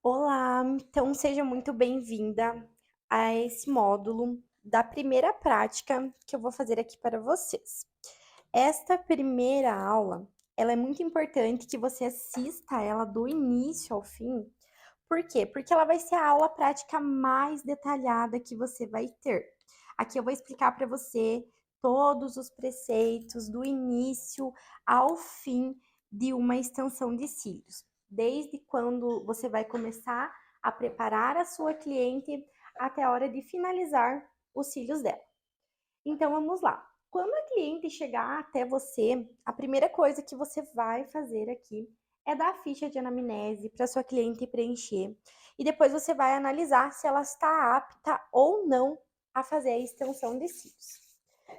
Olá, então seja muito bem-vinda a esse módulo da primeira prática que eu vou fazer aqui para vocês. Esta primeira aula, ela é muito importante que você assista ela do início ao fim. Por quê? Porque ela vai ser a aula prática mais detalhada que você vai ter. Aqui eu vou explicar para você todos os preceitos do início ao fim de uma extensão de cílios. Desde quando você vai começar a preparar a sua cliente até a hora de finalizar os cílios dela. Então vamos lá. Quando a cliente chegar até você, a primeira coisa que você vai fazer aqui é dar a ficha de anamnese para sua cliente preencher. E depois você vai analisar se ela está apta ou não a fazer a extensão de cílios.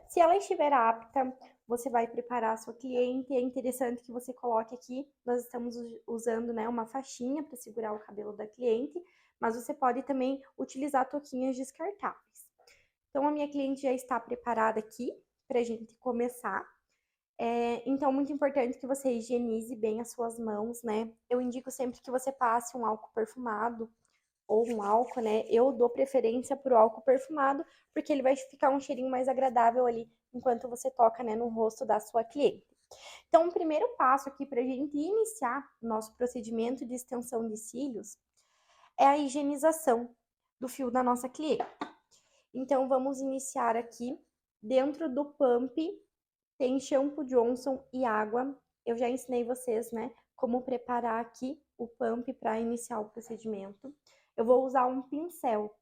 Se ela estiver apta, você vai preparar a sua cliente. É interessante que você coloque aqui, nós estamos usando, né, uma faixinha para segurar o cabelo da cliente, mas você pode também utilizar touquinhas descartáveis. Então, a minha cliente já está preparada aqui para a gente começar. Então, muito importante que você higienize bem as suas mãos, né? Eu indico sempre que você passe um álcool perfumado ou um álcool, né? Eu dou preferência pro álcool perfumado, porque ele vai ficar um cheirinho mais agradável ali enquanto você toca, né, no rosto da sua cliente. Então, o primeiro passo aqui para a gente iniciar o nosso procedimento de extensão de cílios é a higienização do fio da nossa cliente. Então, vamos iniciar aqui. Dentro do pump tem shampoo Johnson e água. Eu já ensinei vocês, né, como preparar aqui o pump para iniciar o procedimento. Eu vou usar um pincel.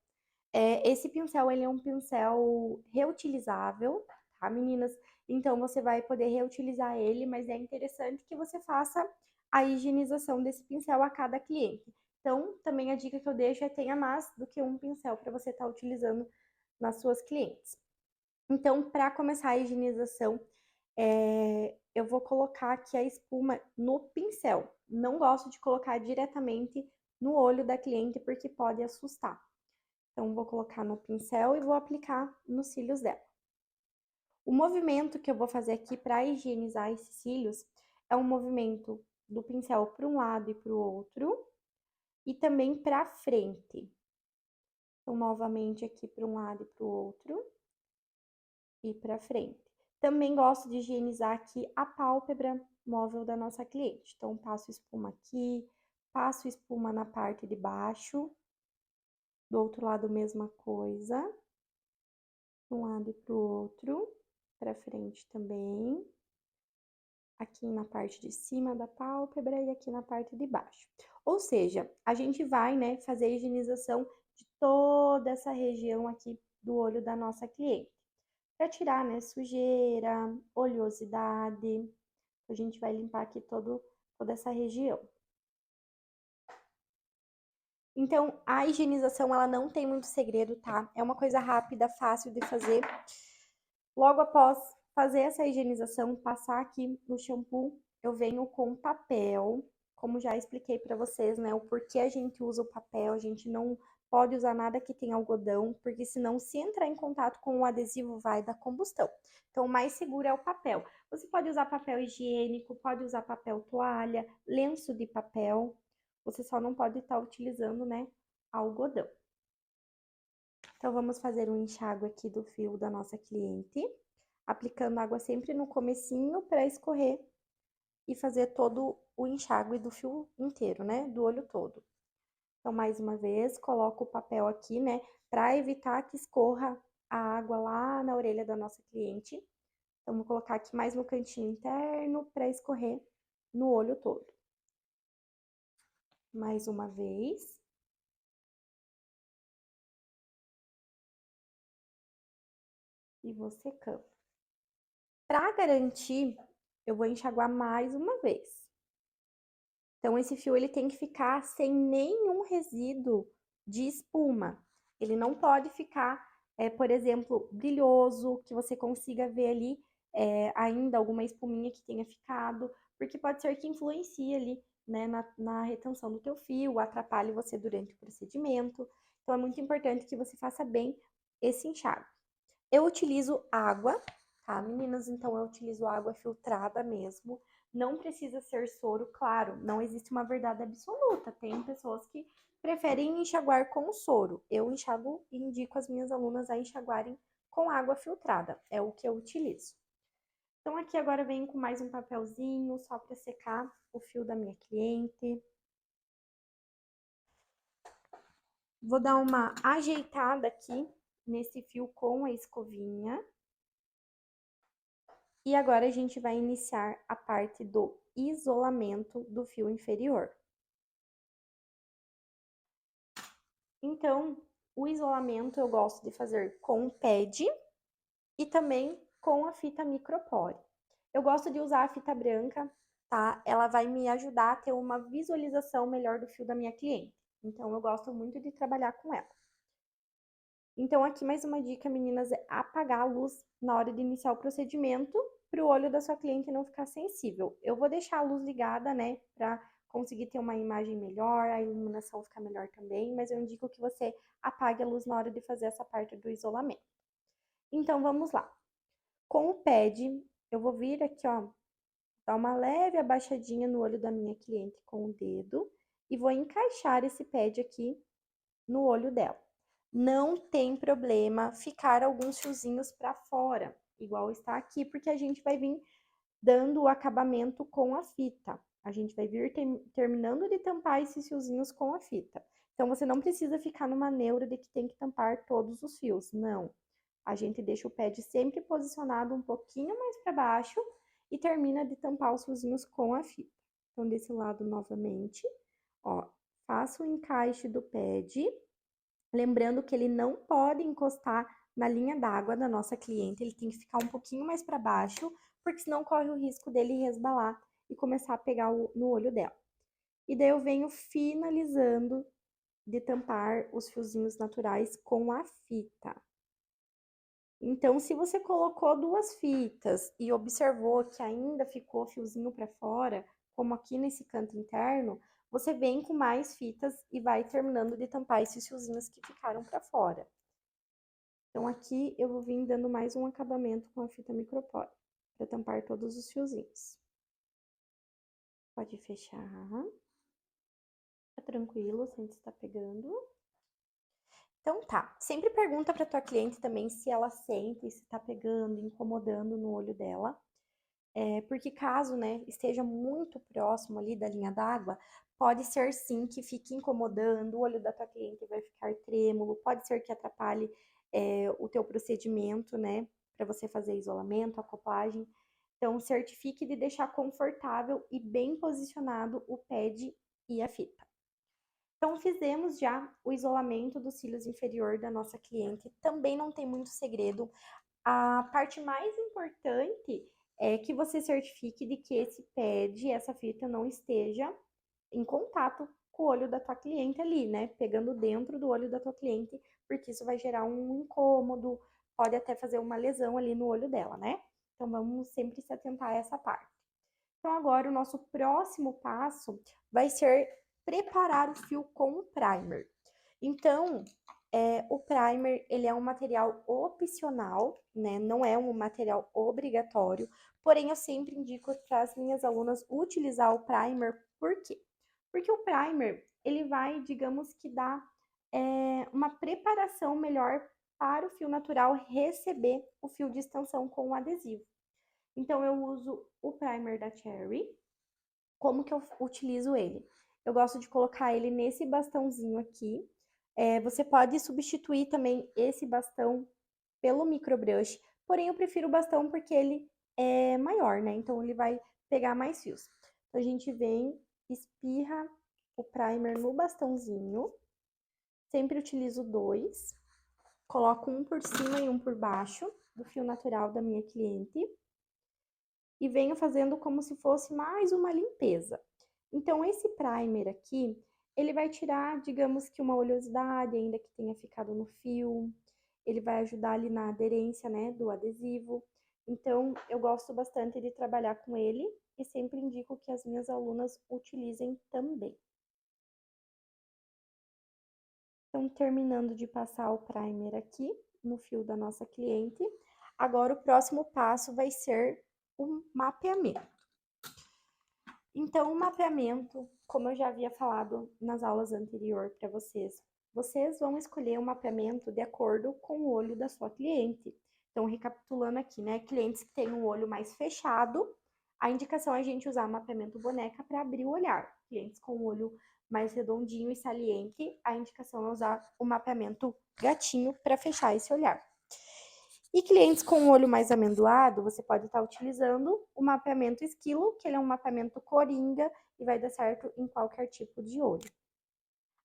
Esse pincel, ele é um pincel reutilizável, tá, meninas? Então, você vai poder reutilizar ele, mas é interessante que você faça a higienização desse pincel a cada cliente. Então, também a dica que eu deixo é tenha mais do que um pincel para você estar utilizando nas suas clientes. Então, para começar a higienização, eu vou colocar aqui a espuma no pincel. Não gosto de colocar diretamente no olho da cliente, porque pode assustar. Então, vou colocar no pincel e vou aplicar nos cílios dela. O movimento que eu vou fazer aqui para higienizar esses cílios é um movimento do pincel para um lado e para o outro, e também para frente. Então, novamente aqui para um lado e para o outro, e para frente. Também gosto de higienizar aqui a pálpebra móvel da nossa cliente. Então, passo espuma aqui, passo espuma na parte de baixo, do outro lado, mesma coisa, de um lado e pro outro, para frente também, aqui na parte de cima da pálpebra e aqui na parte de baixo. Ou seja, a gente vai, né, fazer a higienização de toda essa região aqui do olho da nossa cliente. Para tirar, né, sujeira, oleosidade. A gente vai limpar aqui toda essa região. Então, a higienização, ela não tem muito segredo, tá? É uma coisa rápida, fácil de fazer. Logo após fazer essa higienização, passar aqui no shampoo, eu venho com papel. Como já expliquei para vocês, né, o porquê a gente usa o papel, a gente não pode usar nada que tenha algodão, porque senão, se entrar em contato com o adesivo, vai dar combustão. Então, o mais seguro é o papel. Você pode usar papel higiênico, pode usar papel toalha, lenço de papel. Você só não pode estar utilizando, né, algodão. Então, vamos fazer um enxágue aqui do fio da nossa cliente, aplicando água sempre no comecinho para escorrer e fazer todo o enxágue do fio inteiro, né, do olho todo. Então, mais uma vez, coloco o papel aqui, né, para evitar que escorra a água lá na orelha da nossa cliente. Então, vou colocar aqui mais no cantinho interno para escorrer no olho todo. Mais uma vez. E vou secando. Para garantir, eu vou enxaguar mais uma vez. Então, esse fio ele tem que ficar sem nenhum resíduo de espuma. Ele não pode ficar, por exemplo, brilhoso, que você consiga ver ali ainda alguma espuminha que tenha ficado, porque pode ser que influencie ali, né, na retenção do teu fio, atrapalhe você durante o procedimento. Então, é muito importante que você faça bem esse enxágue. Eu utilizo água, tá, meninas? Então, eu utilizo água filtrada mesmo. Não precisa ser soro, claro, não existe uma verdade absoluta. Tem pessoas que preferem enxaguar com soro. Eu enxago e indico as minhas alunas a enxaguarem com água filtrada, é o que eu utilizo. Então, aqui agora venho com mais um papelzinho, só para secar o fio da minha cliente. Vou dar uma ajeitada aqui nesse fio com a escovinha. E agora a gente vai iniciar a parte do isolamento do fio inferior. Então, o isolamento eu gosto de fazer com o pad e também com a fita micropore. Eu gosto de usar a fita branca, tá? Ela vai me ajudar a ter uma visualização melhor do fio da minha cliente. Então, eu gosto muito de trabalhar com ela. Então, aqui mais uma dica, meninas, é apagar a luz na hora de iniciar o procedimento para o olho da sua cliente não ficar sensível. Eu vou deixar a luz ligada, né, para conseguir ter uma imagem melhor, a iluminação ficar melhor também, mas eu indico que você apague a luz na hora de fazer essa parte do isolamento. Então, vamos lá. Com o pad, eu vou vir aqui, ó, dar uma leve abaixadinha no olho da minha cliente com o dedo e vou encaixar esse pad aqui no olho dela. Não tem problema ficar alguns fiozinhos para fora, igual está aqui, porque a gente vai vir dando o acabamento com a fita. A gente vai vir terminando de tampar esses fiozinhos com a fita. Então, você não precisa ficar numa neura de que tem que tampar todos os fios, não. A gente deixa o pad sempre posicionado um pouquinho mais para baixo e termina de tampar os fiozinhos com a fita. Então, desse lado novamente, ó, faço o encaixe do pad. Lembrando que ele não pode encostar na linha d'água da nossa cliente, ele tem que ficar um pouquinho mais para baixo, porque senão corre o risco dele resbalar e começar a pegar no olho dela. E daí eu venho finalizando de tampar os fiozinhos naturais com a fita. Então, se você colocou duas fitas e observou que ainda ficou fiozinho para fora, como aqui nesse canto interno, você vem com mais fitas e vai terminando de tampar esses fiozinhos que ficaram para fora. Então, aqui eu vou vir dando mais um acabamento com a fita micropore, para tampar todos os fiozinhos. Pode fechar. Tá tranquilo, sente se tá pegando. Então tá, sempre pergunta para tua cliente também se ela sente, se tá pegando, incomodando no olho dela. Porque caso, né, esteja muito próximo ali da linha d'água, pode ser sim que fique incomodando, o olho da tua cliente vai ficar trêmulo, pode ser que atrapalhe o teu procedimento, né, para você fazer isolamento, acoplagem. Então, certifique de deixar confortável e bem posicionado o pad e a fita. Então, fizemos já o isolamento dos cílios inferior da nossa cliente. Também não tem muito segredo. A parte mais importante é que você certifique de que esse pad, essa fita não esteja em contato com o olho da tua cliente ali, né? Pegando dentro do olho da tua cliente, porque isso vai gerar um incômodo, pode até fazer uma lesão ali no olho dela, né? Então, vamos sempre se atentar a essa parte. Então, agora o nosso próximo passo vai ser preparar o fio com o primer. Então, o primer, ele é um material opcional, né? Não é um material obrigatório, porém eu sempre indico para as minhas alunas utilizar o primer, por quê? Porque o primer, ele vai, digamos que dar uma preparação melhor para o fio natural receber o fio de extensão com o adesivo. Então, eu uso o primer da Cherry. Como que eu utilizo ele? Eu gosto de colocar ele nesse bastãozinho aqui. Você pode substituir também esse bastão pelo microbrush, porém eu prefiro o bastão porque ele é maior, né? Então ele vai pegar mais fios. Então a gente vem, espirra o primer no bastãozinho. Sempre utilizo dois. Coloco um por cima e um por baixo do fio natural da minha cliente. E venho fazendo como se fosse mais uma limpeza. Então, esse primer aqui, ele vai tirar, digamos que uma oleosidade ainda que tenha ficado no fio, ele vai ajudar ali na aderência, né, do adesivo. Então, eu gosto bastante de trabalhar com ele e sempre indico que as minhas alunas utilizem também. Então, terminando de passar o primer aqui no fio da nossa cliente, agora o próximo passo vai ser o mapeamento. Então, o mapeamento, como eu já havia falado nas aulas anteriores para vocês, vocês vão escolher um mapeamento de acordo com o olho da sua cliente. Então, recapitulando aqui, né? Clientes que têm um olho mais fechado, a indicação é a gente usar mapeamento boneca para abrir o olhar. Clientes com o olho mais redondinho e saliente, a indicação é usar o mapeamento gatinho para fechar esse olhar. E clientes com o olho mais amendoado, você pode estar utilizando o mapeamento esquilo, que ele é um mapeamento coringa e vai dar certo em qualquer tipo de olho.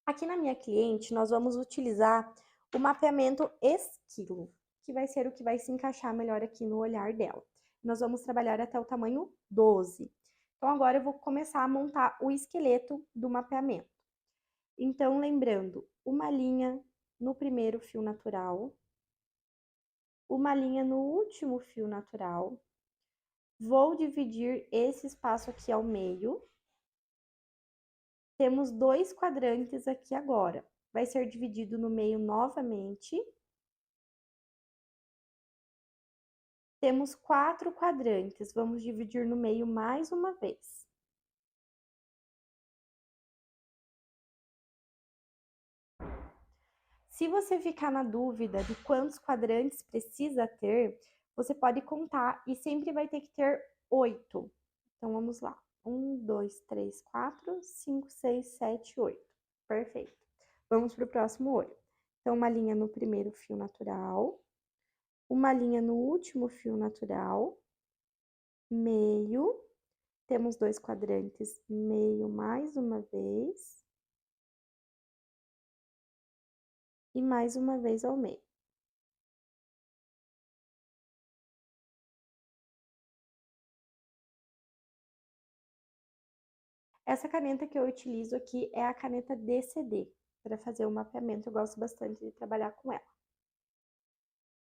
Aqui na minha cliente, nós vamos utilizar o mapeamento esquilo, que vai ser o que vai se encaixar melhor aqui no olhar dela. Nós vamos trabalhar até o tamanho 12. Então, agora eu vou começar a montar o esqueleto do mapeamento. Então, lembrando, uma linha no primeiro fio natural, uma linha no último fio natural. Vou dividir esse espaço aqui ao meio. Temos 2 quadrantes aqui agora. Vai ser dividido no meio novamente. Temos 4 quadrantes. Vamos dividir no meio mais uma vez. Se você ficar na dúvida de quantos quadrantes precisa ter, você pode contar e sempre vai ter que ter 8. Então, vamos lá. 1, 2, 3, 4, 5, 6, 7, 8. Perfeito. Vamos para o próximo olho. Então, uma linha no primeiro fio natural, uma linha no último fio natural, meio, temos 2 quadrantes, meio mais uma vez, e mais uma vez ao meio. Essa caneta que eu utilizo aqui é a caneta DCD, para fazer o mapeamento, eu gosto bastante de trabalhar com ela.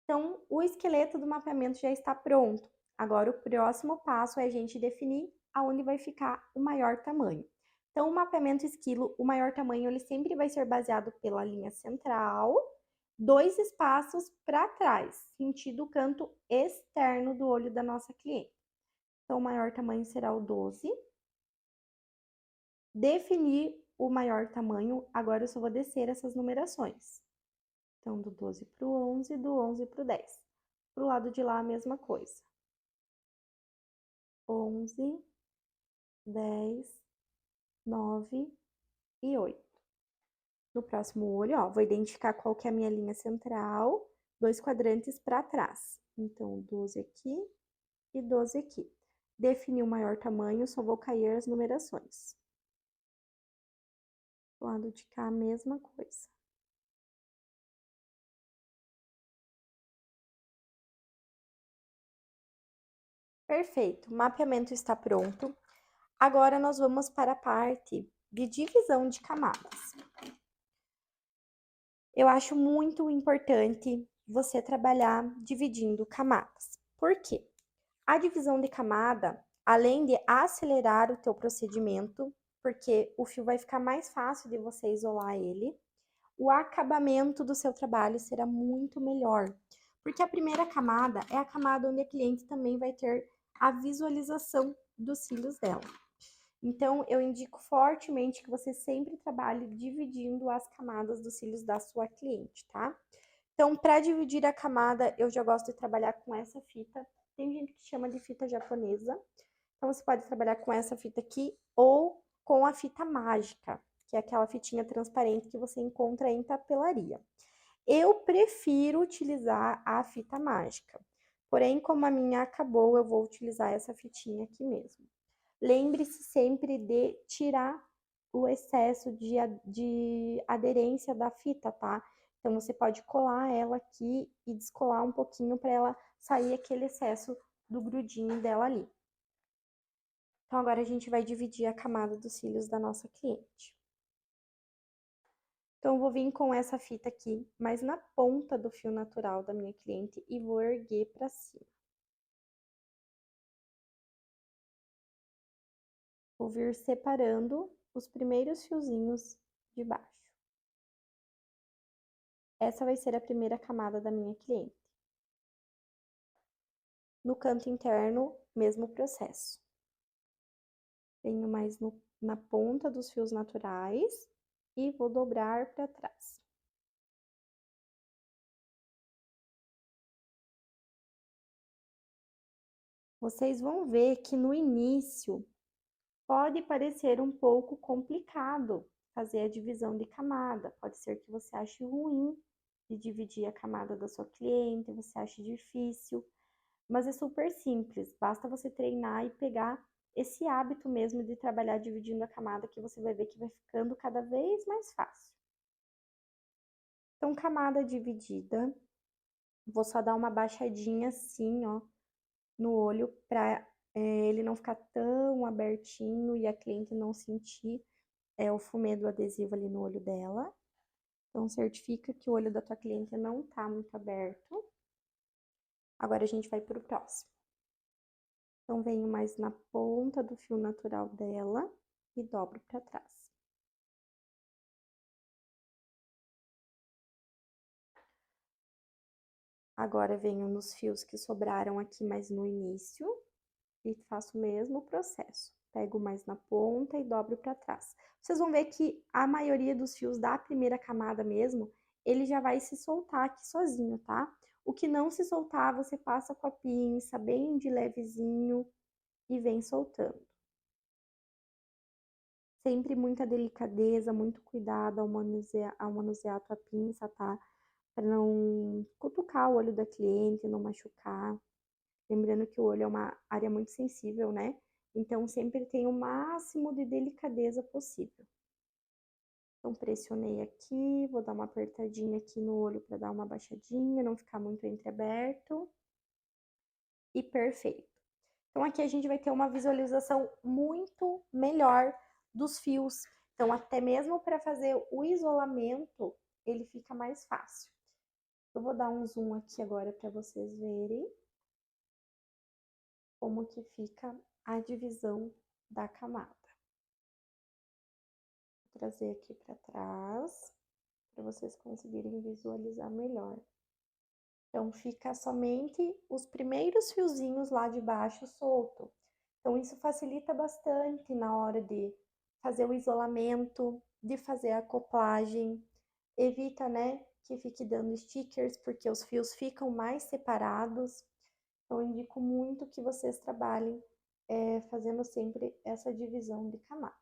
Então, o esqueleto do mapeamento já está pronto. Agora, o próximo passo é a gente definir aonde vai ficar o maior tamanho. Então, o mapeamento esquilo, o maior tamanho, ele sempre vai ser baseado pela linha central, 2 espaços para trás, sentido o canto externo do olho da nossa cliente. Então, o maior tamanho será o 12. Definir o maior tamanho, agora eu só vou descer essas numerações. Então, do 12 para o 11, do 11 para o 10. Para o lado de lá, a mesma coisa. 11, 10, 9 e 8. No próximo olho, ó, vou identificar qual que é a minha linha central, 2 quadrantes para trás. Então, 12 aqui e 12 aqui. Definir o maior tamanho, só vou cair as numerações. Do lado de cá, a mesma coisa. Perfeito, o mapeamento está pronto. Agora, nós vamos para a parte de divisão de camadas. Eu acho muito importante você trabalhar dividindo camadas. Por quê? A divisão de camada, além de acelerar o teu procedimento, porque o fio vai ficar mais fácil de você isolar ele, o acabamento do seu trabalho será muito melhor. Porque a primeira camada é a camada onde a cliente também vai ter a visualização dos cílios dela. Então, eu indico fortemente que você sempre trabalhe dividindo as camadas dos cílios da sua cliente, tá? Então, para dividir a camada, eu já gosto de trabalhar com essa fita. Tem gente que chama de fita japonesa. Então, você pode trabalhar com essa fita aqui ou com a fita mágica, que é aquela fitinha transparente que você encontra em papelaria. Eu prefiro utilizar a fita mágica. Porém, como a minha acabou, eu vou utilizar essa fitinha aqui mesmo. Lembre-se sempre de tirar o excesso de aderência da fita, tá? Então, você pode colar ela aqui e descolar um pouquinho para ela sair aquele excesso do grudinho dela ali. Então, agora a gente vai dividir a camada dos cílios da nossa cliente. Então, eu vou vir com essa fita aqui, mas na ponta do fio natural da minha cliente e vou erguer para cima. Vou vir separando os primeiros fiozinhos de baixo. Essa vai ser a primeira camada da minha cliente. No canto interno, mesmo processo. Venho mais na ponta dos fios naturais e vou dobrar para trás. Vocês vão ver que no início pode parecer um pouco complicado fazer a divisão de camada. Pode ser que você ache ruim de dividir a camada da sua cliente, você ache difícil, mas é super simples. Basta você treinar e pegar esse hábito mesmo de trabalhar dividindo a camada, que você vai ver que vai ficando cada vez mais fácil. Então, camada dividida, vou só dar uma baixadinha assim, ó, no olho para ele não ficar tão abertinho e a cliente não sentir o fumê do adesivo ali no olho dela. Então, certifica que o olho da tua cliente não tá muito aberto. Agora, a gente vai pro próximo. Então, venho mais na ponta do fio natural dela e dobro para trás. Agora, venho nos fios que sobraram aqui mais no início e faço o mesmo processo. Pego mais na ponta e dobro para trás. Vocês vão ver que a maioria dos fios da primeira camada mesmo, ele já vai se soltar aqui sozinho, tá? O que não se soltar, você passa com a pinça bem de levezinho e vem soltando. Sempre muita delicadeza, muito cuidado ao manusear a tua pinça, tá? Para não cutucar o olho da cliente, não machucar. Lembrando que o olho é uma área muito sensível, né? Então, sempre tem o máximo de delicadeza possível. Então, pressionei aqui, vou dar uma apertadinha aqui no olho para dar uma baixadinha, não ficar muito entreaberto. E perfeito. Então, aqui a gente vai ter uma visualização muito melhor dos fios. Então, até mesmo para fazer o isolamento, ele fica mais fácil. Eu vou dar um zoom aqui agora para vocês verem como que fica a divisão da camada. Vou trazer aqui para trás, para vocês conseguirem visualizar melhor. Então, fica somente os primeiros fiozinhos lá de baixo solto. Então, isso facilita bastante na hora de fazer o isolamento, de fazer a acoplagem. Evita, né, que fique dando stickers, porque os fios ficam mais separados. Então, eu indico muito que vocês trabalhem fazendo sempre essa divisão de camadas.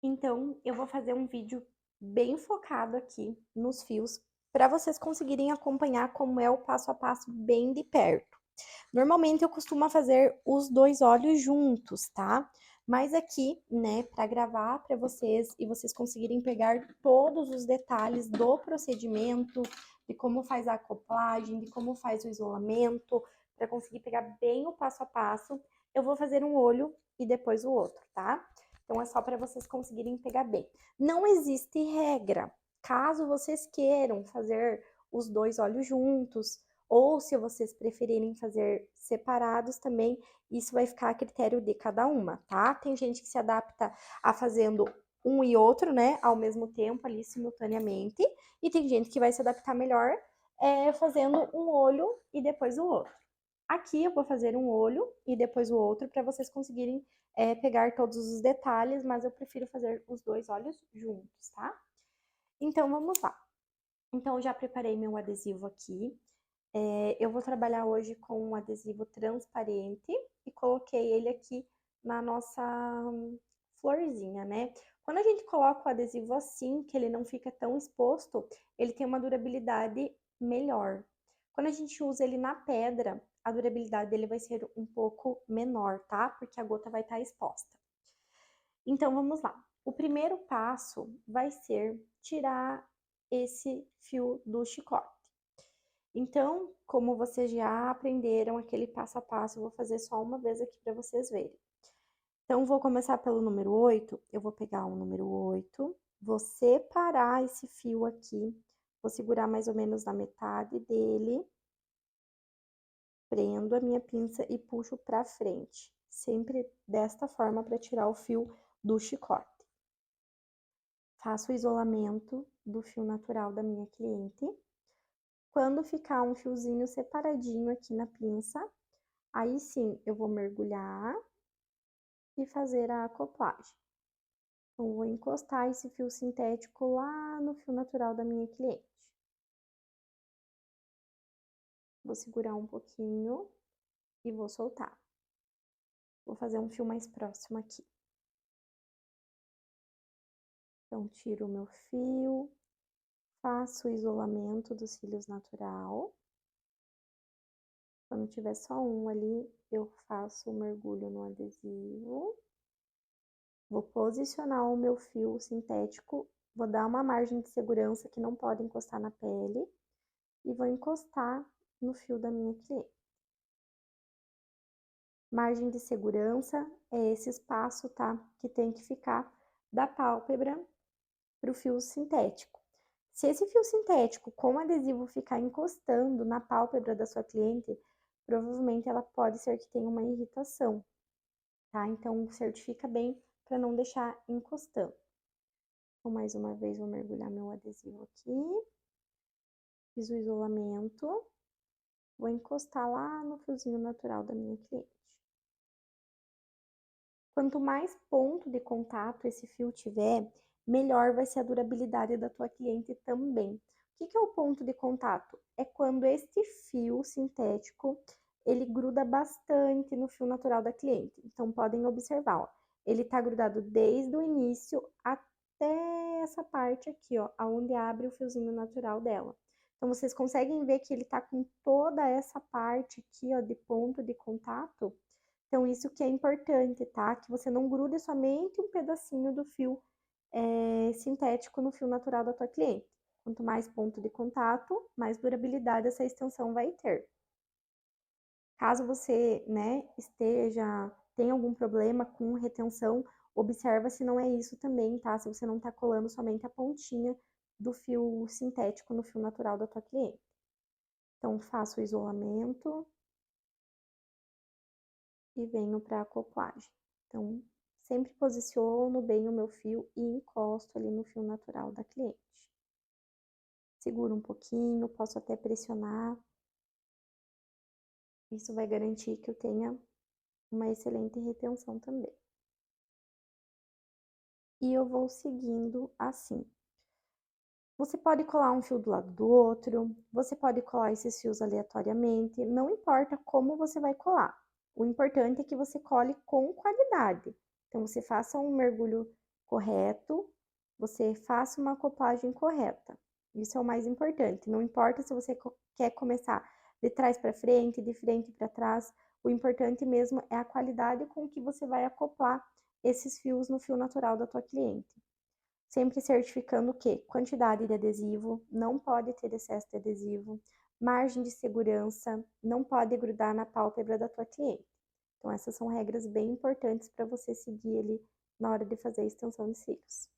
Então, eu vou fazer um vídeo bem focado aqui nos fios, para vocês conseguirem acompanhar como é o passo a passo bem de perto. Normalmente eu costumo fazer os dois olhos juntos, tá? Mas aqui, né, para gravar para vocês e vocês conseguirem pegar todos os detalhes do procedimento, de como faz a acoplagem, de como faz o isolamento, para conseguir pegar bem o passo a passo, eu vou fazer um olho e depois o outro, tá? Então, é só para vocês conseguirem pegar bem. Não existe regra. Caso vocês queiram fazer os dois olhos juntos, ou se vocês preferirem fazer separados também, isso vai ficar a critério de cada uma, tá? Tem gente que se adapta a fazendo um e outro, né, ao mesmo tempo, ali simultaneamente, e tem gente que vai se adaptar melhor fazendo um olho e depois o outro. Aqui eu vou fazer um olho e depois o outro para vocês conseguirem pegar todos os detalhes, mas eu prefiro fazer os dois olhos juntos, tá? Então, vamos lá. Então, eu já preparei meu adesivo aqui. Eu vou trabalhar hoje com um adesivo transparente e coloquei ele aqui na nossa florzinha, né? Quando a gente coloca o adesivo assim, que ele não fica tão exposto, ele tem uma durabilidade melhor. Quando a gente usa ele na pedra, a durabilidade dele vai ser um pouco menor, tá? Porque a gota vai estar exposta. Então, vamos lá. O primeiro passo vai ser tirar esse fio do chicote. Então, como vocês já aprenderam aquele passo a passo, eu vou fazer só uma vez aqui para vocês verem. Então, vou começar pelo número 8, eu vou pegar o número 8, vou separar esse fio aqui, vou segurar mais ou menos na metade dele, prendo a minha pinça e puxo para frente, sempre desta forma para tirar o fio do chicote. Faço o isolamento do fio natural da minha cliente. Quando ficar um fiozinho separadinho aqui na pinça, aí sim eu vou mergulhar e fazer a acoplagem. Então, vou encostar esse fio sintético lá no fio natural da minha cliente. Vou segurar um pouquinho e vou soltar. Vou fazer um fio mais próximo aqui. Então, tiro o meu fio, faço o isolamento dos cílios natural. Quando tiver só um ali, eu faço o mergulho no adesivo. Vou posicionar o meu fio sintético, vou dar uma margem de segurança que não pode encostar na pele e vou encostar no fio da minha cliente. Margem de segurança é esse espaço, tá? Que tem que ficar da pálpebra para o fio sintético. Se esse fio sintético com adesivo ficar encostando na pálpebra da sua cliente, provavelmente ela pode ser que tenha uma irritação, tá? Então, certifica bem para não deixar encostando. Então, mais uma vez, vou mergulhar meu adesivo aqui. Fiz o isolamento. Vou encostar lá no fiozinho natural da minha cliente. Quanto mais ponto de contato esse fio tiver, melhor vai ser a durabilidade da tua cliente também. O que é o ponto de contato? É quando este fio sintético, ele gruda bastante no fio natural da cliente. Então, podem observar, ó, ele tá grudado desde o início até essa parte aqui, ó, aonde abre o fiozinho natural dela. Então, vocês conseguem ver que ele tá com toda essa parte aqui, ó, de ponto de contato. Então, isso que é importante, tá? Que você não grude somente um pedacinho do fio sintético no fio natural da tua cliente. Quanto mais ponto de contato, mais durabilidade essa extensão vai ter. Caso você, né, tenha algum problema com retenção, observa se não é isso também, tá? Se você não tá colando somente a pontinha do fio sintético no fio natural da tua cliente. Então, faço o isolamento e venho para a acoplagem. Então, sempre posiciono bem o meu fio e encosto ali no fio natural da cliente. Seguro um pouquinho, posso até pressionar. Isso vai garantir que eu tenha uma excelente retenção também. E eu vou seguindo assim. Você pode colar um fio do lado do outro, você pode colar esses fios aleatoriamente, não importa como você vai colar. O importante é que você cole com qualidade. Então, você faça um mergulho correto, você faça uma acoplagem correta. Isso é o mais importante. Não importa se você quer começar de trás para frente, de frente para trás, o importante mesmo é a qualidade com que você vai acoplar esses fios no fio natural da tua cliente. Sempre certificando o quê? Quantidade de adesivo, não pode ter excesso de adesivo, margem de segurança, não pode grudar na pálpebra da tua cliente. Então, essas são regras bem importantes para você seguir ali na hora de fazer a extensão de cílios.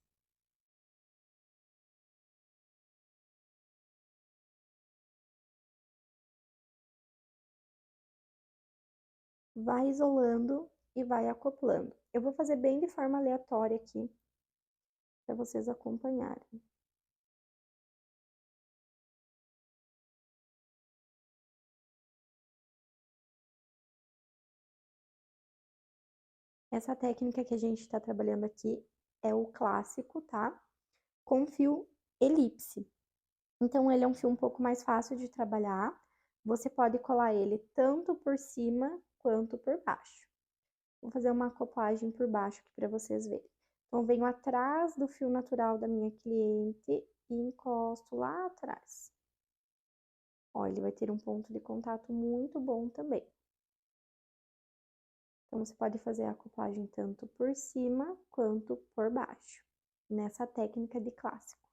Vai isolando e vai acoplando. Eu vou fazer bem de forma aleatória aqui, para vocês acompanharem. Essa técnica que a gente está trabalhando aqui é o clássico, tá? Com fio elipse. Então, ele é um fio um pouco mais fácil de trabalhar. Você pode colar ele tanto por cima quanto por baixo. Vou fazer uma acoplagem por baixo aqui para vocês verem. Então, venho atrás do fio natural da minha cliente e encosto lá atrás. Ó, ele vai ter um ponto de contato muito bom também. Então, você pode fazer a acoplagem tanto por cima quanto por baixo, nessa técnica de clássico.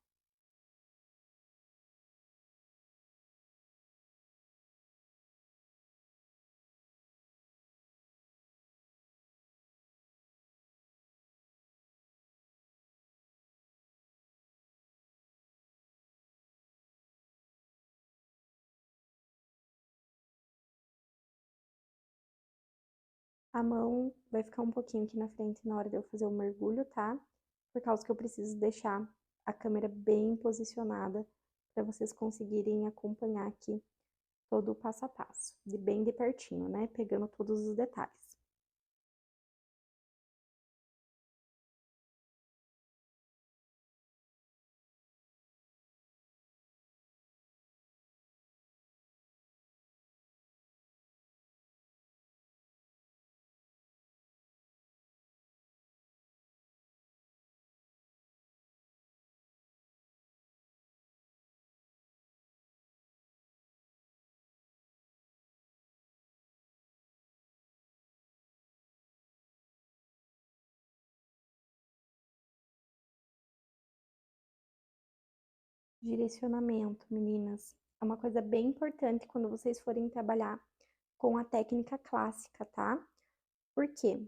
A mão vai ficar um pouquinho aqui na frente na hora de eu fazer o mergulho, tá? Por causa que eu preciso deixar a câmera bem posicionada para vocês conseguirem acompanhar aqui todo o passo a passo, de bem de pertinho, né? Pegando todos os detalhes. Direcionamento, meninas, é uma coisa bem importante quando vocês forem trabalhar com a técnica clássica, tá? Por quê?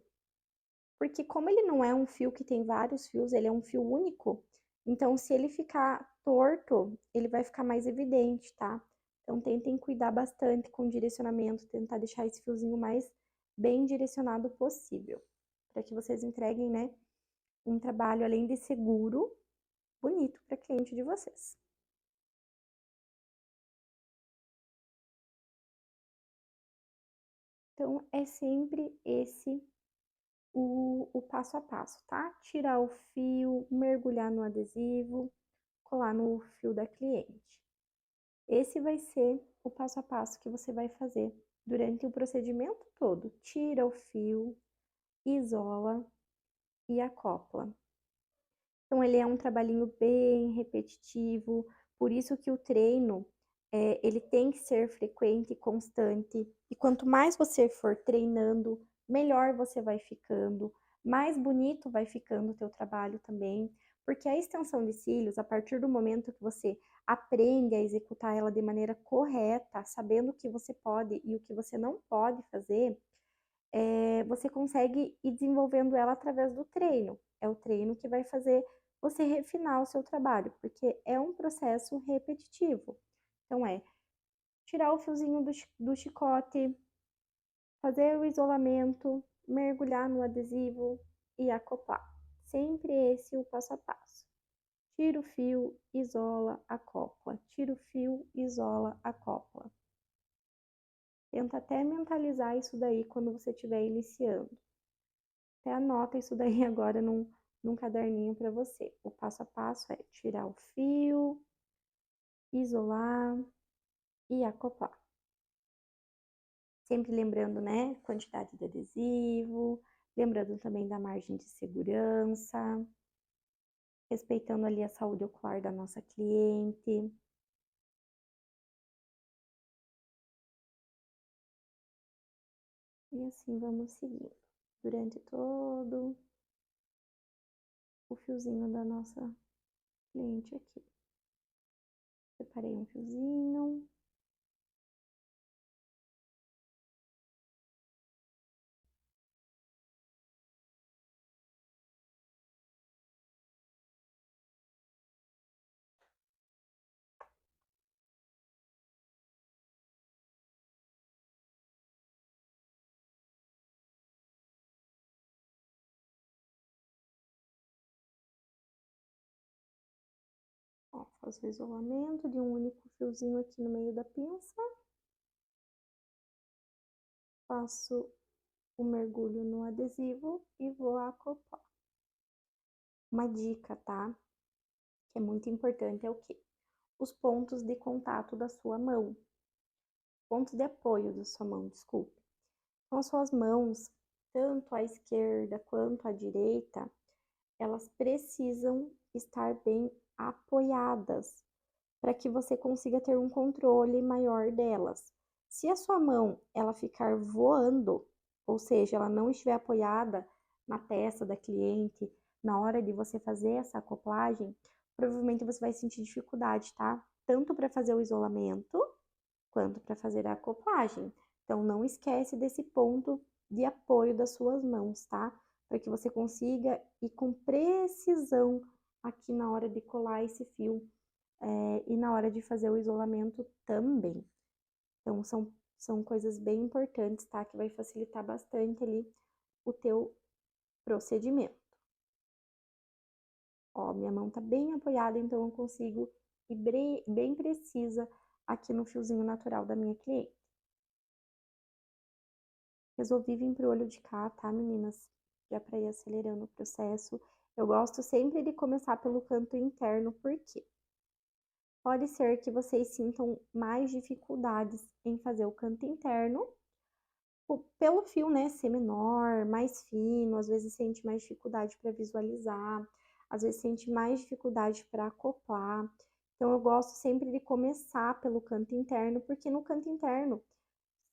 Porque como ele não é um fio que tem vários fios, ele é um fio único, então se ele ficar torto, ele vai ficar mais evidente, tá? Então tentem cuidar bastante com o direcionamento, tentar deixar esse fiozinho mais bem direcionado possível, para que vocês entreguem, né, um trabalho além de seguro, bonito para cliente de vocês. Então é sempre esse o passo a passo, tá? Tirar o fio, mergulhar no adesivo, colar no fio da cliente. Esse vai ser o passo a passo que você vai fazer durante o procedimento todo. Tira o fio, isola e acopla. Então, ele é um trabalhinho bem repetitivo, por isso que o treino, ele tem que ser frequente e constante. E quanto mais você for treinando, melhor você vai ficando, mais bonito vai ficando o teu trabalho também. Porque a extensão de cílios, a partir do momento que você aprende a executar ela de maneira correta, sabendo o que você pode e o que você não pode fazer, você consegue ir desenvolvendo ela através do treino. É o treino que vai fazer você refinar o seu trabalho, porque é um processo repetitivo. Então, tirar o fiozinho do chicote, fazer o isolamento, mergulhar no adesivo e acoplar. Sempre esse o passo a passo. Tira o fio, isola, acopla. Tira o fio, isola, acopla. Tenta até mentalizar isso daí quando você estiver iniciando. Até anota isso daí agora num caderninho para você. O passo a passo é tirar o fio, isolar e acoplar. Sempre lembrando, né, quantidade de adesivo, lembrando também da margem de segurança, respeitando ali a saúde ocular da nossa cliente. E assim vamos seguindo durante todo o fiozinho da nossa cliente aqui. Separei um fiozinho. Ó, faço o isolamento de um único fiozinho aqui no meio da pinça. Faço o mergulho no adesivo e vou acoplar. Uma dica, tá? Que é muito importante é o quê? Os pontos de contato da sua mão. Pontos de apoio da sua mão, desculpe. Então, as suas mãos, tanto à esquerda quanto à direita, elas precisam estar bem apoiadas para que você consiga ter um controle maior delas. Se a sua mão ela ficar voando, ou seja, ela não estiver apoiada na testa da cliente na hora de você fazer essa acoplagem, provavelmente você vai sentir dificuldade, tá? Tanto para fazer o isolamento quanto para fazer a acoplagem. Então não esquece desse ponto de apoio das suas mãos, tá? Para que você consiga ir com precisão aqui na hora de colar esse fio e na hora de fazer o isolamento também. Então, são coisas bem importantes, tá? Que vai facilitar bastante ali o teu procedimento. Ó, minha mão tá bem apoiada, então eu consigo e bem precisa aqui no fiozinho natural da minha cliente. Resolvi vir pro olho de cá, tá, meninas? Já pra ir acelerando o processo. Eu gosto sempre de começar pelo canto interno, por quê? Pode ser que vocês sintam mais dificuldades em fazer o canto interno, pelo fio, né, ser menor, mais fino, às vezes sente mais dificuldade para visualizar, às vezes sente mais dificuldade para acoplar. Então, eu gosto sempre de começar pelo canto interno, porque no canto interno,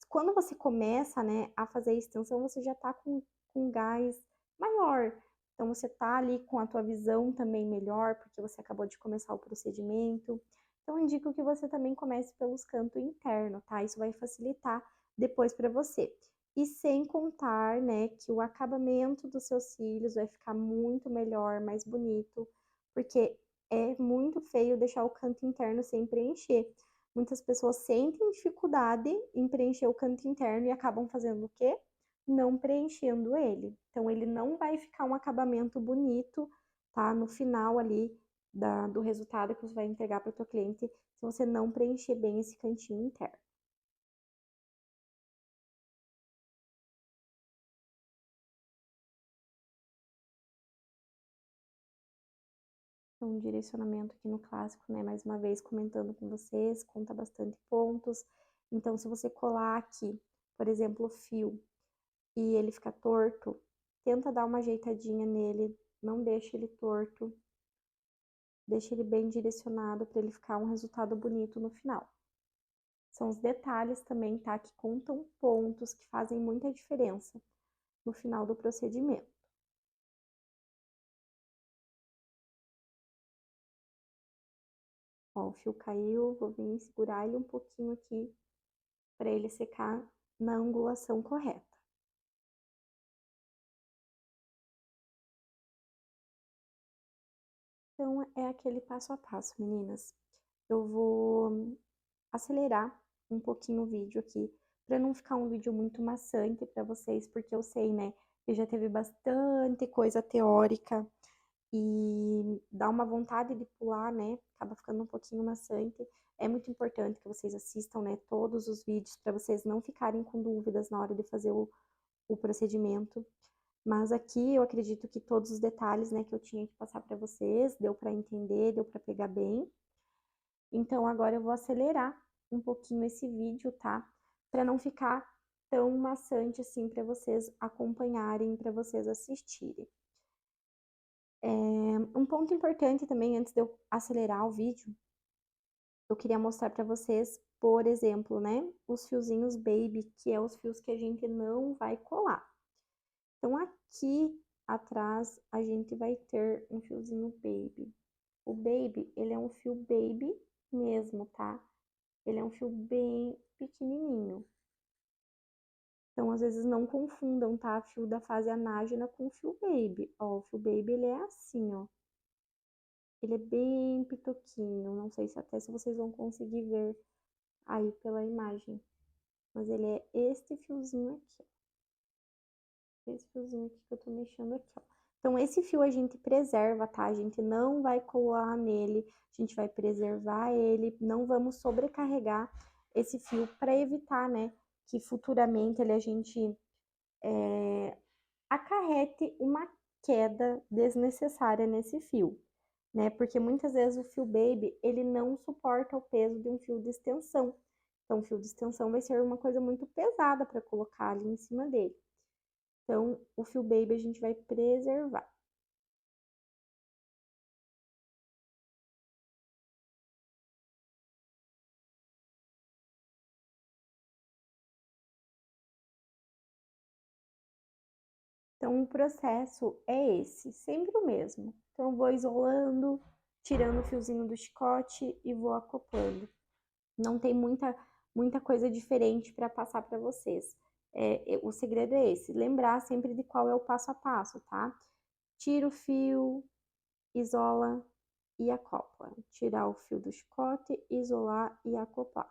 quando você começa, né, a fazer a extensão, você já tá com gás maior. Então, você tá ali com a tua visão também melhor, porque você acabou de começar o procedimento. Então, eu indico que você também comece pelos cantos internos, tá? Isso vai facilitar depois para você. E sem contar, né, que o acabamento dos seus cílios vai ficar muito melhor, mais bonito, porque é muito feio deixar o canto interno sem preencher. Muitas pessoas sentem dificuldade em preencher o canto interno e acabam fazendo o quê? Não preenchendo ele. Então, ele não vai ficar um acabamento bonito, tá? No final ali do resultado que você vai entregar para o teu cliente, se você não preencher bem esse cantinho interno. Então, um direcionamento aqui no clássico, né? Mais uma vez comentando com vocês, conta bastante pontos. Então, se você colar aqui, por exemplo, o fio e ele fica torto, tenta dar uma ajeitadinha nele, não deixa ele torto, deixa ele bem direcionado para ele ficar um resultado bonito no final. São os detalhes também, tá? Que contam pontos, que fazem muita diferença no final do procedimento. Ó, o fio caiu, vou vir segurar ele um pouquinho aqui para ele secar na angulação correta. Então, é aquele passo a passo, meninas. Eu vou acelerar um pouquinho o vídeo aqui, para não ficar um vídeo muito maçante para vocês, porque eu sei, né, que já teve bastante coisa teórica e dá uma vontade de pular, né, acaba ficando um pouquinho maçante. É muito importante que vocês assistam, né, todos os vídeos, para vocês não ficarem com dúvidas na hora de fazer o procedimento. Mas aqui eu acredito que todos os detalhes, né, que eu tinha que passar para vocês, deu para entender, deu para pegar bem. Então, agora eu vou acelerar um pouquinho esse vídeo, tá? Para não ficar tão maçante assim para vocês acompanharem, para vocês assistirem. Um ponto importante também, antes de eu acelerar o vídeo, eu queria mostrar para vocês, por exemplo, né, os fiozinhos baby, que é os fios que a gente não vai colar. Então, aqui atrás, a gente vai ter um fiozinho baby. O baby, ele é um fio baby mesmo, tá? Ele é um fio bem pequenininho. Então, às vezes, não confundam, tá? Fio da fase anágena com fio baby. Ó, o fio baby, ele é assim, ó. Ele é bem pitoquinho. Não sei se vocês vão conseguir ver aí pela imagem. Mas ele é este fiozinho aqui, ó. Esse fiozinho aqui que eu tô mexendo aqui, ó. Então, esse fio a gente preserva, tá? A gente não vai colar nele, a gente vai preservar ele, não vamos sobrecarregar esse fio para evitar, né, que futuramente a gente acarrete uma queda desnecessária nesse fio, né? Porque muitas vezes o fio baby, ele não suporta o peso de um fio de extensão. Então, o fio de extensão vai ser uma coisa muito pesada para colocar ali em cima dele. Então, o fio baby a gente vai preservar. Então, o processo é esse, sempre o mesmo. Então, eu vou isolando, tirando o fiozinho do chicote e vou acoplando. Não tem muita coisa diferente para passar para vocês. O segredo é esse, lembrar sempre de qual é o passo a passo, tá? Tira o fio, isola e acopla. Tirar o fio do chicote, isolar e acoplar.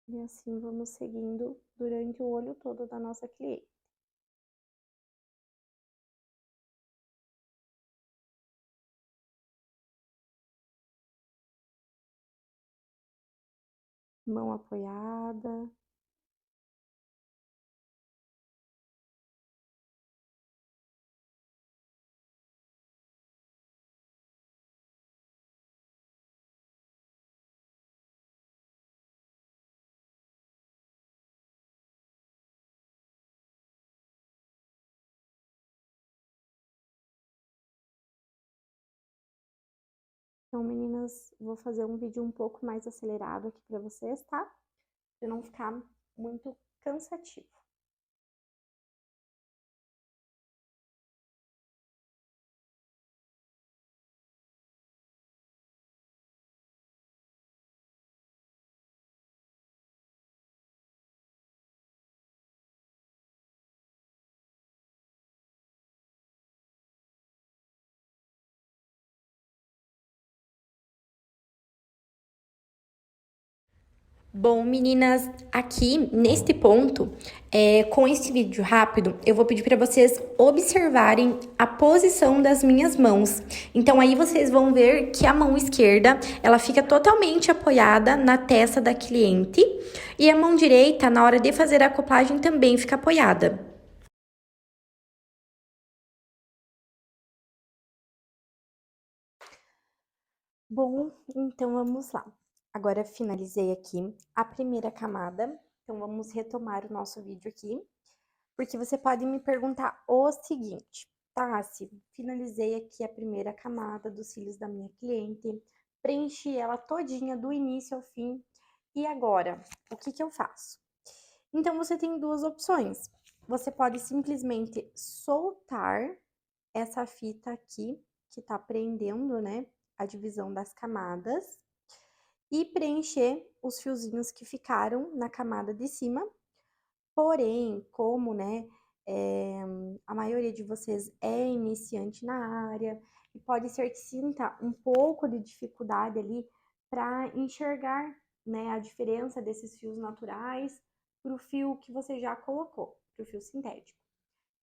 E assim vamos seguindo durante o olho todo da nossa cliente. Mão apoiada. Então, meninas, vou fazer um vídeo um pouco mais acelerado aqui para vocês, tá? Para não ficar muito cansativo. Bom, meninas, aqui neste ponto, com esse vídeo rápido, eu vou pedir para vocês observarem a posição das minhas mãos. Então, aí vocês vão ver que a mão esquerda, ela fica totalmente apoiada na testa da cliente e a mão direita, na hora de fazer a acoplagem, também fica apoiada. Bom, então vamos lá. Agora finalizei aqui a primeira camada, então vamos retomar o nosso vídeo aqui, porque você pode me perguntar o seguinte: Tassi, finalizei aqui a primeira camada dos cílios da minha cliente, preenchi ela todinha do início ao fim, e agora, o que que eu faço? Então você tem duas opções. Você pode simplesmente soltar essa fita aqui, que tá prendendo, né, a divisão das camadas, e preencher os fiozinhos que ficaram na camada de cima. Porém, como, né, a maioria de vocês é iniciante na área, e pode ser que sinta um pouco de dificuldade ali para enxergar, né, a diferença desses fios naturais para o fio que você já colocou, para o fio sintético.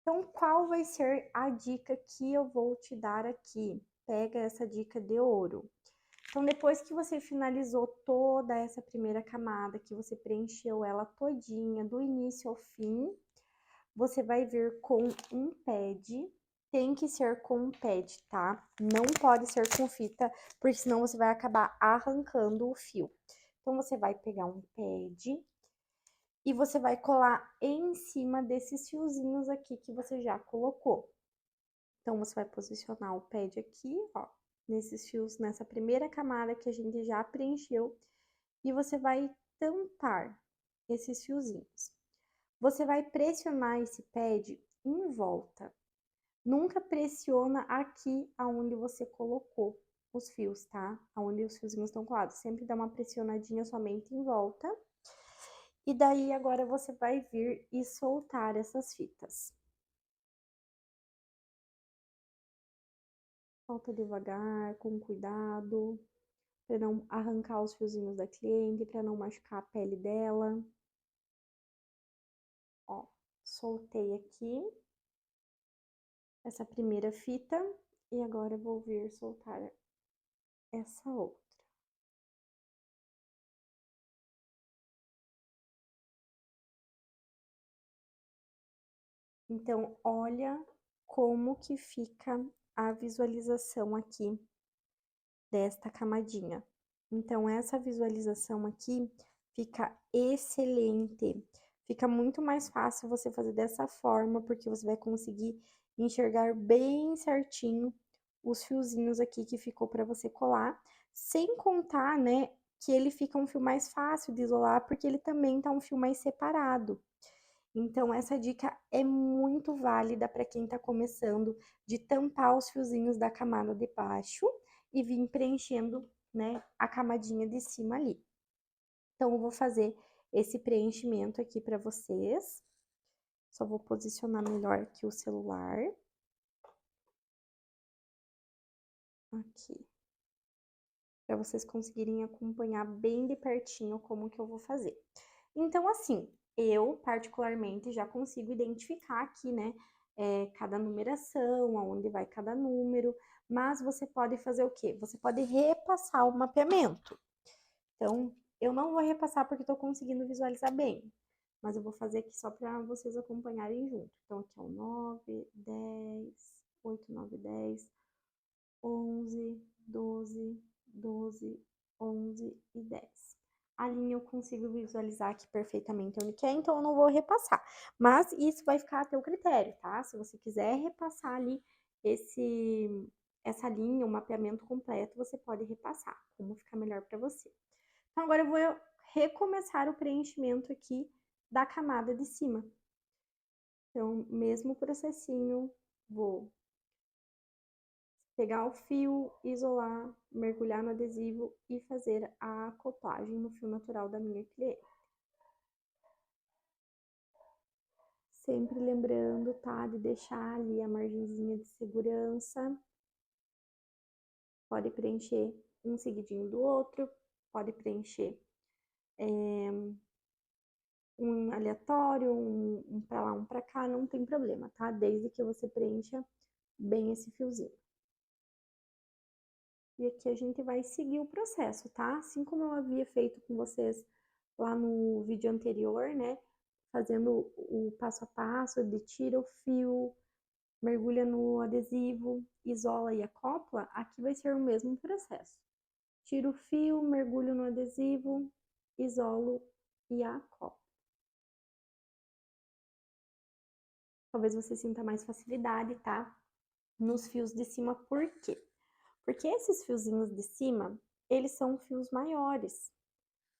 Então, qual vai ser a dica que eu vou te dar aqui? Pega essa dica de ouro. Então, depois que você finalizou toda essa primeira camada, que você preencheu ela todinha, do início ao fim, você vai vir com um pad. Tem que ser com um pad, tá? Não pode ser com fita, porque senão você vai acabar arrancando o fio. Então, você vai pegar um pad e você vai colar em cima desses fiozinhos aqui que você já colocou. Então, você vai posicionar o pad aqui, ó, nesses fios, nessa primeira camada que a gente já preencheu, e você vai tampar esses fiozinhos. Você vai pressionar esse pad em volta. Nunca pressiona aqui aonde você colocou os fios, tá? Aonde os fiozinhos estão colados. Sempre dá uma pressionadinha somente em volta. E daí, agora você vai vir e soltar essas fitas. Solta devagar, com cuidado, para não arrancar os fiozinhos da cliente, para não machucar a pele dela. Ó, soltei aqui essa primeira fita e agora eu vou vir soltar essa outra. Então, olha como que fica a visualização aqui desta camadinha. Então, essa visualização aqui fica excelente. Fica muito mais fácil você fazer dessa forma, porque você vai conseguir enxergar bem certinho os fiozinhos aqui que ficou para você colar, sem contar, né, que ele fica um fio mais fácil de isolar, porque ele também tá um fio mais separado. Então, essa dica é muito válida para quem está começando, de tampar os fiozinhos da camada de baixo e vir preenchendo, né, a camadinha de cima ali. Então, eu vou fazer esse preenchimento aqui para vocês. Só vou posicionar melhor aqui o celular. Aqui. Para vocês conseguirem acompanhar bem de pertinho como que eu vou fazer. Então, assim, eu particularmente já consigo identificar aqui, né, cada numeração, aonde vai cada número, mas você pode fazer o quê? Você pode repassar o mapeamento. Então, eu não vou repassar porque estou conseguindo visualizar bem, mas eu vou fazer aqui só para vocês acompanharem junto. Então, aqui é o 9, 10, 8, 9, 10, 11, 12, 12, 11 e 10. A linha eu consigo visualizar aqui perfeitamente onde que é, então eu não vou repassar. Mas isso vai ficar a teu critério, tá? Se você quiser repassar ali essa linha, o mapeamento completo, você pode repassar, como ficar melhor para você. Então, agora eu vou recomeçar o preenchimento aqui da camada de cima. Então, mesmo processinho, vou pegar o fio, isolar, mergulhar no adesivo e fazer a acoplagem no fio natural da minha cliente. Sempre lembrando, tá, de deixar ali a margenzinha de segurança. Pode preencher um seguidinho do outro, pode preencher um aleatório, um pra lá, um pra cá, não tem problema, tá? Desde que você preencha bem esse fiozinho. E aqui a gente vai seguir o processo, tá? Assim como eu havia feito com vocês lá no vídeo anterior, né? Fazendo o passo a passo de tira o fio, mergulha no adesivo, isola e acopla, aqui vai ser o mesmo processo. Tiro o fio, mergulho no adesivo, isolo e acoplo. Talvez você sinta mais facilidade, tá? Nos fios de cima, por quê? Porque esses fiozinhos de cima, eles são fios maiores.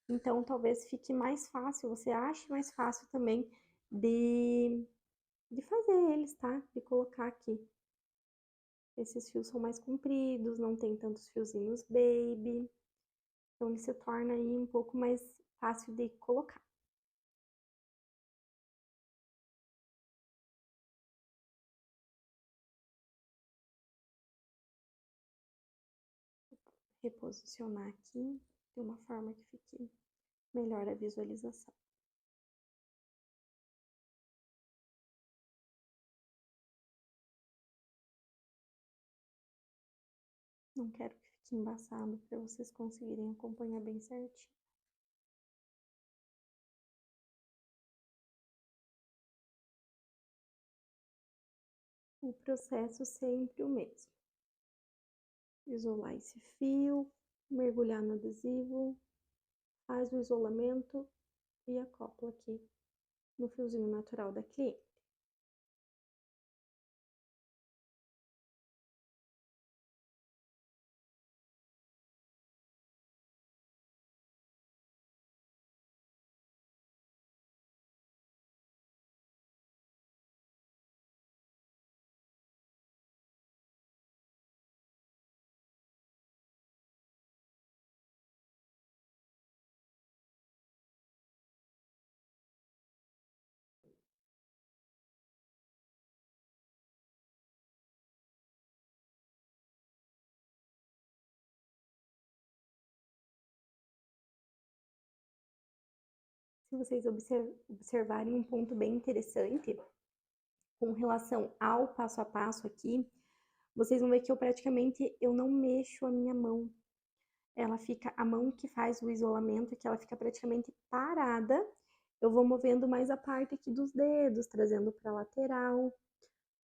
Então, talvez fique mais fácil, você ache mais fácil também de fazer eles, tá? De colocar aqui. Esses fios são mais compridos, não tem tantos fiozinhos baby. Então, ele se torna aí um pouco mais fácil de colocar. Reposicionar aqui de uma forma que fique melhor a visualização. Não quero que fique embaçado para vocês conseguirem acompanhar bem certinho. O processo sempre o mesmo. Isolar esse fio, mergulhar no adesivo, faz o isolamento e acopla aqui no fiozinho natural da cliente. Se vocês observarem um ponto bem interessante com relação ao passo a passo aqui, vocês vão ver que eu não mexo a minha mão. Ela fica, a mão que faz o isolamento, que ela fica praticamente parada. Eu vou movendo mais a parte aqui dos dedos, trazendo para a lateral,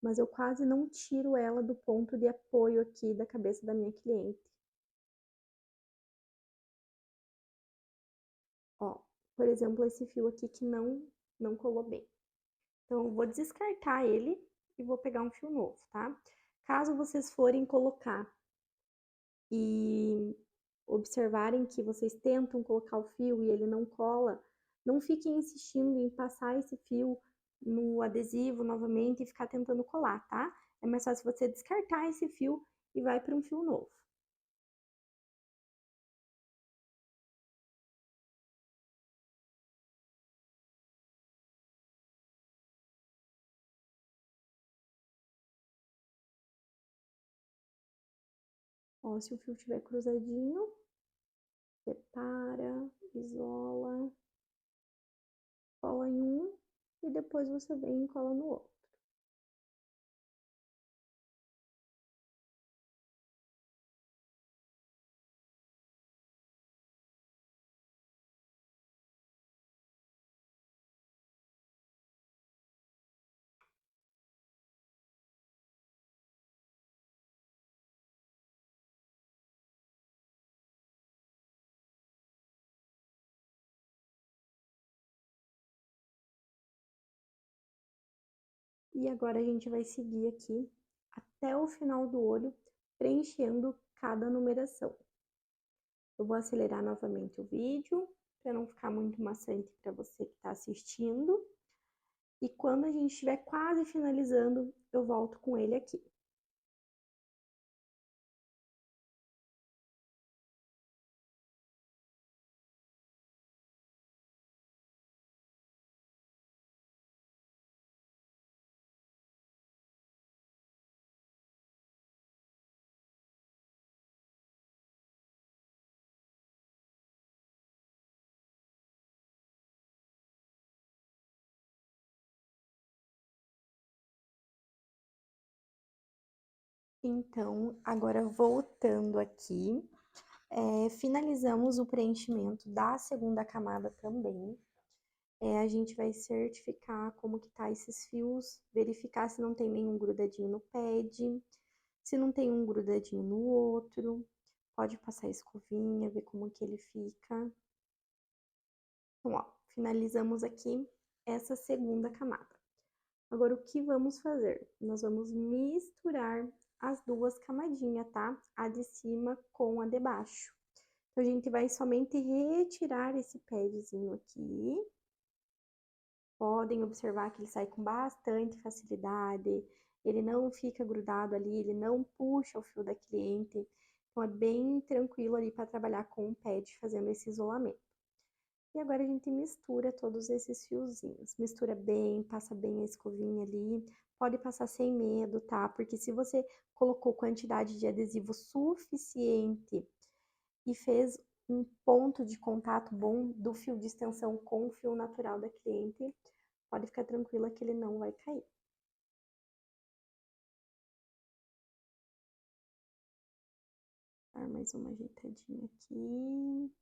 mas eu quase não tiro ela do ponto de apoio aqui da cabeça da minha cliente. Ó, por exemplo, esse fio aqui que não colou bem. Então, eu vou descartar ele e vou pegar um fio novo, tá? Caso vocês forem colocar e observarem que vocês tentam colocar o fio e ele não cola, não fiquem insistindo em passar esse fio no adesivo novamente e ficar tentando colar, tá? É mais fácil você descartar esse fio e vai para um fio novo. Ó, se o fio estiver cruzadinho, separa, isola Cola em um e depois você vem e cola no outro. E agora a gente vai seguir aqui até o final do olho, preenchendo cada numeração. Eu vou acelerar novamente o vídeo, para não ficar muito maçante para você que está assistindo. E quando a gente estiver quase finalizando, eu volto com ele aqui. Então, agora voltando aqui, finalizamos o preenchimento da segunda camada também. A gente vai certificar como que tá esses fios, verificar se não tem nenhum grudadinho no pad, se não tem um grudadinho no outro. Pode passar a escovinha, ver como que ele fica. Então, ó, finalizamos aqui essa segunda camada. Agora, o que vamos fazer? Nós vamos misturar as duas camadinhas, tá? A de cima com a de baixo. Então, a gente vai somente retirar esse padzinho aqui. Podem observar que ele sai com bastante facilidade, ele não fica grudado ali, ele não puxa o fio da cliente. Então, é bem tranquilo ali para trabalhar com o pad, fazendo esse isolamento. E agora a gente mistura todos esses fiozinhos. Mistura bem, passa bem a escovinha ali. Pode passar sem medo, tá? Porque se você colocou quantidade de adesivo suficiente e fez um ponto de contato bom do fio de extensão com o fio natural da cliente, pode ficar tranquila que ele não vai cair. Vou dar mais uma ajeitadinha aqui.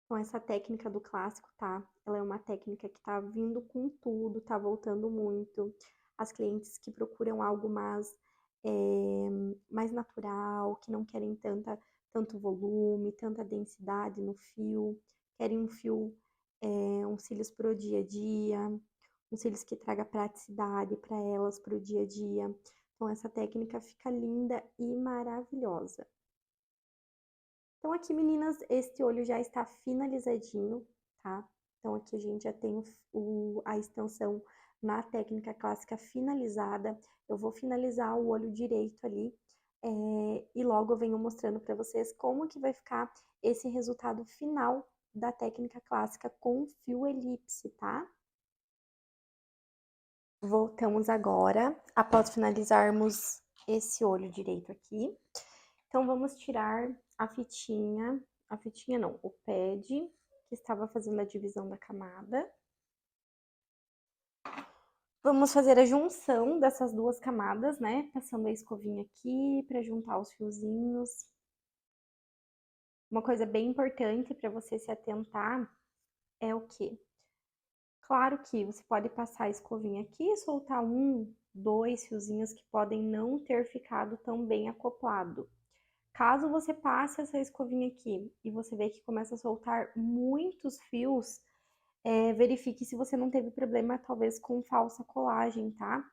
Então, essa técnica do clássico, tá? Ela é uma técnica que tá vindo com tudo, tá voltando muito. As clientes que procuram algo mais natural, que não querem tanto volume, tanta densidade no fio, querem um fio, uns cílios pro dia a dia, uns cílios que traga praticidade para elas pro dia a dia. Então, essa técnica fica linda e maravilhosa. Então, aqui, meninas, este olho já está finalizadinho, tá? Então, aqui a gente já tem a extensão na técnica clássica finalizada. Eu vou finalizar o olho direito ali, e logo eu venho mostrando para vocês como que vai ficar esse resultado final da técnica clássica com fio elipse, tá? Voltamos agora, após finalizarmos esse olho direito aqui. Então, vamos tirar a fitinha não, o pad, que estava fazendo a divisão da camada. Vamos fazer a junção dessas duas camadas, né? Passando a escovinha aqui para juntar os fiozinhos. Uma coisa bem importante para você se atentar é o quê? Claro que você pode passar a escovinha aqui e soltar um, dois fiozinhos que podem não ter ficado tão bem acoplado. Caso você passe essa escovinha aqui e você vê que começa a soltar muitos fios, verifique se você não teve problema, talvez, com falsa colagem, tá?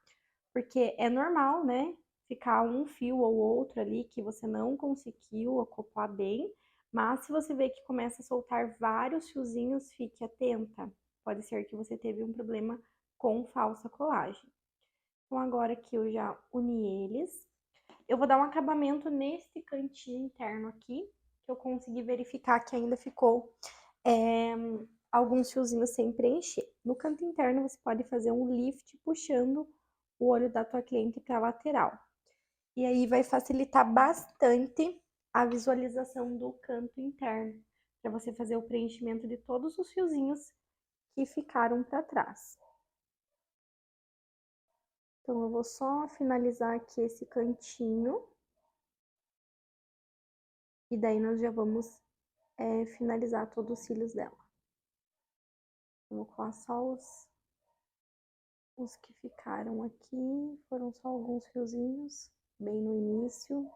Porque é normal, né? Ficar um fio ou outro ali que você não conseguiu acoplar bem, mas se você vê que começa a soltar vários fiozinhos, fique atenta. Pode ser que você teve um problema com falsa colagem. Então, agora que eu já uni eles, eu vou dar um acabamento nesse cantinho interno aqui, que eu consegui verificar que ainda ficou alguns fiozinhos sem preencher. No canto interno, você pode fazer um lift puxando o olho da tua cliente para a lateral. E aí vai facilitar bastante a visualização do canto interno, para você fazer o preenchimento de todos os fiozinhos que ficaram para trás. Então, eu vou só finalizar aqui esse cantinho. E daí, nós já vamos finalizar todos os cílios dela. Vou colar só os que ficaram aqui. Foram só alguns fiozinhos, bem no início.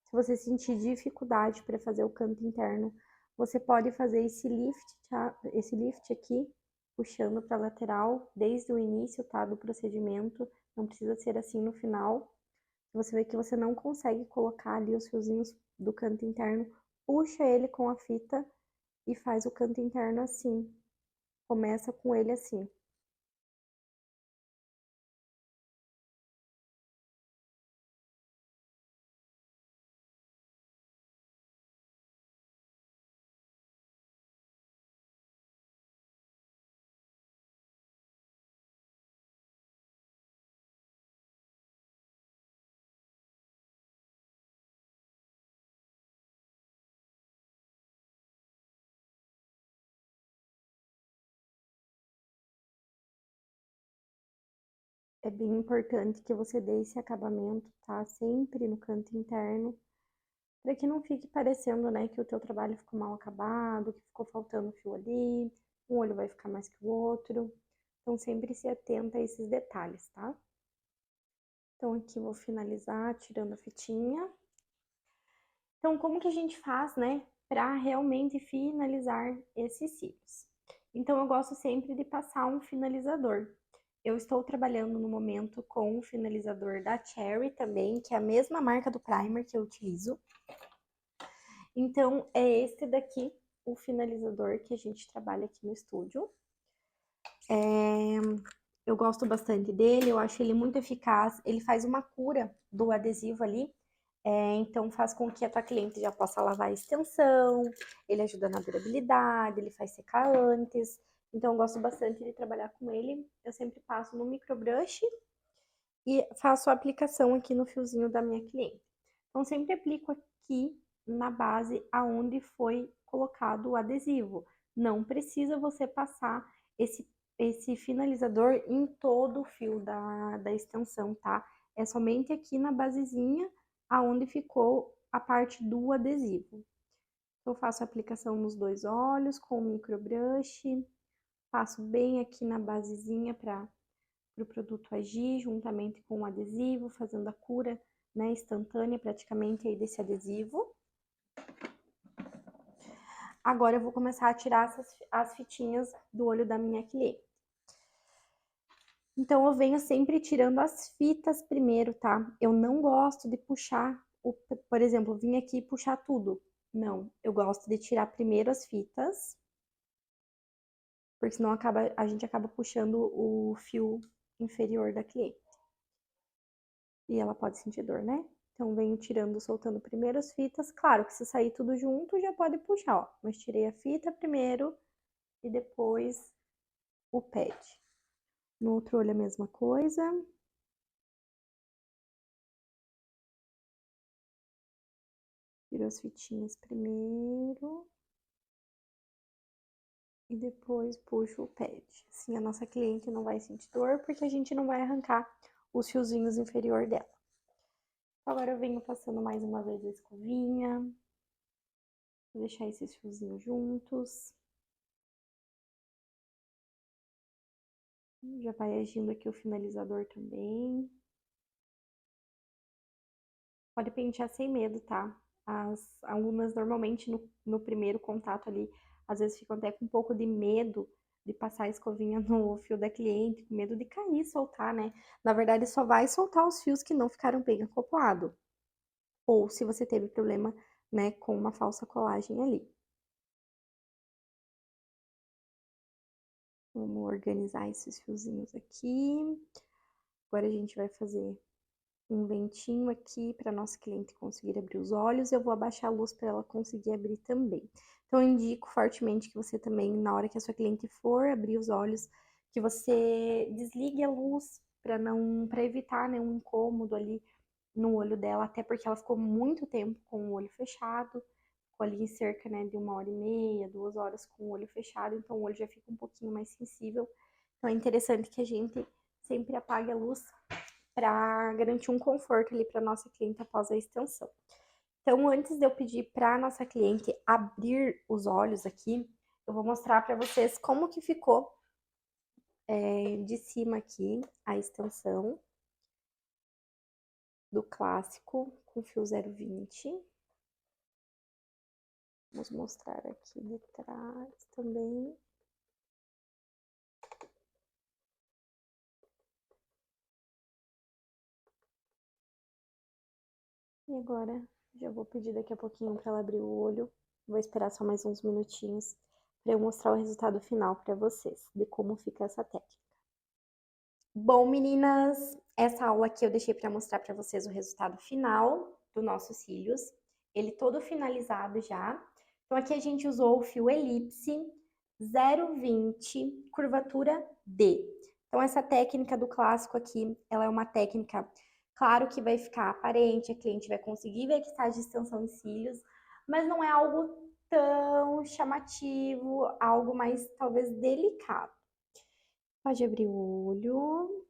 Se você sentir dificuldade para fazer o canto interno, você pode fazer esse lift, tá? Esse lift aqui, puxando para a lateral, desde o início, tá? Do procedimento. Não precisa ser assim no final. Se você vê que você não consegue colocar ali os fiozinhos do canto interno, puxa ele com a fita e faz o canto interno assim. Começa com ele assim. É bem importante que você dê esse acabamento, tá? Sempre no canto interno, para que não fique parecendo, né, que o teu trabalho ficou mal acabado, que ficou faltando fio ali, um olho vai ficar mais que o outro. Então, sempre se atenta a esses detalhes, tá? Então, aqui vou finalizar tirando a fitinha. Então, como que a gente faz, né, para realmente finalizar esses cílios? Então, eu gosto sempre de passar um finalizador. Eu estou trabalhando no momento com um finalizador da Cherry também, que é a mesma marca do primer que eu utilizo. Então, é este daqui, o finalizador que a gente trabalha aqui no estúdio. Eu gosto bastante dele, eu acho ele muito eficaz. Ele faz uma cura do adesivo ali, então faz com que a tua cliente já possa lavar a extensão, ele ajuda na durabilidade, ele faz secar antes. Então, eu gosto bastante de trabalhar com ele. Eu sempre passo no microbrush e faço a aplicação aqui no fiozinho da minha cliente. Então, sempre aplico aqui na base aonde foi colocado o adesivo. Não precisa você passar esse finalizador em todo o fio da extensão, tá? É somente aqui na basezinha aonde ficou a parte do adesivo. Eu faço a aplicação nos dois olhos com o microbrush, passo bem aqui na basezinha para o produto agir juntamente com o adesivo, fazendo a cura, né, instantânea praticamente aí desse adesivo. Agora eu vou começar a tirar as fitinhas do olho da minha cliente. Então, eu venho sempre tirando as fitas primeiro, tá? Eu não gosto de puxar, por exemplo, vim aqui puxar tudo. Não, eu gosto de tirar primeiro as fitas, porque senão a gente acaba puxando o fio inferior da cliente. E ela pode sentir dor, né? Então, venho tirando, soltando primeiro as fitas. Claro que se sair tudo junto, já pode puxar, ó. Mas tirei a fita primeiro e depois o pad. No outro olho a mesma coisa. Tiro as fitinhas primeiro. E depois puxo o pad. Assim, a nossa cliente não vai sentir dor, porque a gente não vai arrancar os fiozinhos inferior dela. Agora eu venho passando mais uma vez a escovinha. Vou deixar esses fiozinhos juntos. Já vai agindo aqui o finalizador também. Pode pentear sem medo, tá? As alunas normalmente no primeiro contato ali, às vezes ficam até com um pouco de medo de passar a escovinha no fio da cliente, com medo de cair e soltar, né? Na verdade, só vai soltar os fios que não ficaram bem acoplados. Ou se você teve problema, né, com uma falsa colagem ali. Vamos organizar esses fiozinhos aqui. Agora a gente vai fazer um ventinho aqui para nossa cliente conseguir abrir os olhos. Eu vou abaixar a luz para ela conseguir abrir também. Então, eu indico fortemente que você também, na hora que a sua cliente for abrir os olhos, que você desligue a luz para evitar, né, um incômodo ali no olho dela, até porque ela ficou muito tempo com o olho fechado, ficou ali em cerca, né, de 1h30, 2 horas com o olho fechado, então o olho já fica um pouquinho mais sensível. Então é interessante que a gente sempre apague a luz para garantir um conforto ali para nossa cliente após a extensão. Então, antes de eu pedir para nossa cliente abrir os olhos aqui, eu vou mostrar para vocês como que ficou de cima aqui a extensão do clássico com fio 0,20. Vamos mostrar aqui de trás também. E agora, já vou pedir daqui a pouquinho para ela abrir o olho. Vou esperar só mais uns minutinhos para eu mostrar o resultado final para vocês, de como fica essa técnica. Bom, meninas, essa aula aqui eu deixei para mostrar para vocês o resultado final dos nossos cílios. Ele todo finalizado já. Então, aqui a gente usou o fio elipse 0,20, curvatura D. Então, essa técnica do clássico aqui, ela é uma técnica, claro que vai ficar aparente, a cliente vai conseguir ver que está de extensão de cílios, mas não é algo tão chamativo, algo mais, talvez, delicado. Pode abrir o olho.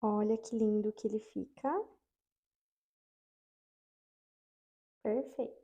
Olha que lindo que ele fica. Perfeito.